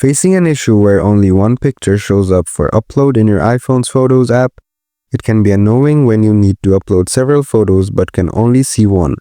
Facing an issue where only one picture shows up for upload in your iPhone's Photos app? It can be annoying when you need to upload several photos but can only see one.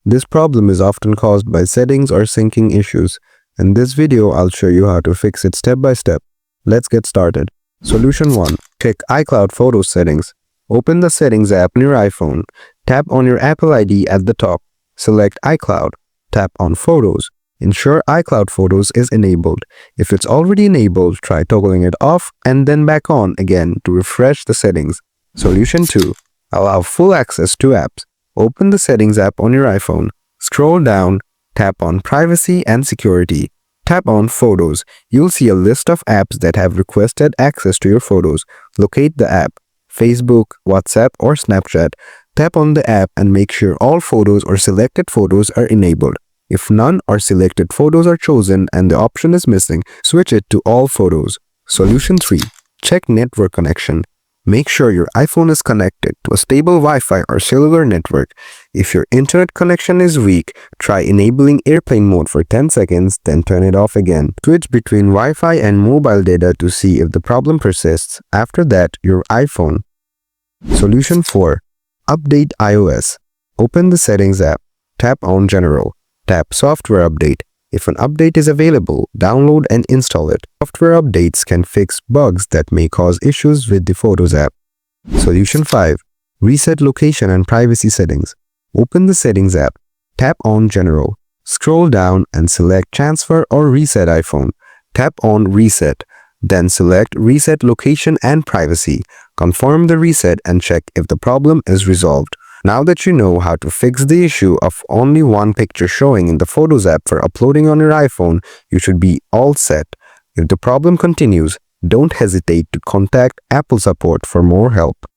This problem is often caused by settings or syncing issues. In this video, I'll show you how to fix it step by step. Let's get started. Solution 1. Click iCloud Photos Settings. Open the Settings app on your iPhone. Tap on your Apple ID at the top. Select iCloud. Tap on Photos. Ensure iCloud Photos is enabled. If it's already enabled, try toggling it off and then back on again to refresh the settings. Solution 2. Allow full access to apps. Open the Settings app on your iPhone. Scroll down. Tap on Privacy and Security. Tap on Photos. You'll see a list of apps that have requested access to your photos. Locate the app. Facebook, WhatsApp, or Snapchat. Tap on the app and make sure all photos or selected photos are enabled. If none or selected photos are chosen and the option is missing, switch it to all photos. Solution 3. Check network connection. Make sure your iPhone is connected to a stable Wi-Fi or cellular network. If your internet connection is weak, try enabling airplane mode for 10 seconds, then turn it off again. Switch between Wi-Fi and mobile data to see if the problem persists. After that, your iPhone. Solution 4. Update iOS. Open the Settings app. Tap on General. Tap Software Update. If an update is available, download and install it. Software updates can fix bugs that may cause issues with the Photos app. Solution 5. Reset Location and Privacy Settings. Open the Settings app. Tap on General. Scroll down and select Transfer or Reset iPhone. Tap on Reset. Then select Reset Location and Privacy. Confirm the reset and check if the problem is resolved. Now that you know how to fix the issue of only one picture showing in the Photos app for uploading on your iPhone, you should be all set. If the problem continues, don't hesitate to contact Apple support for more help.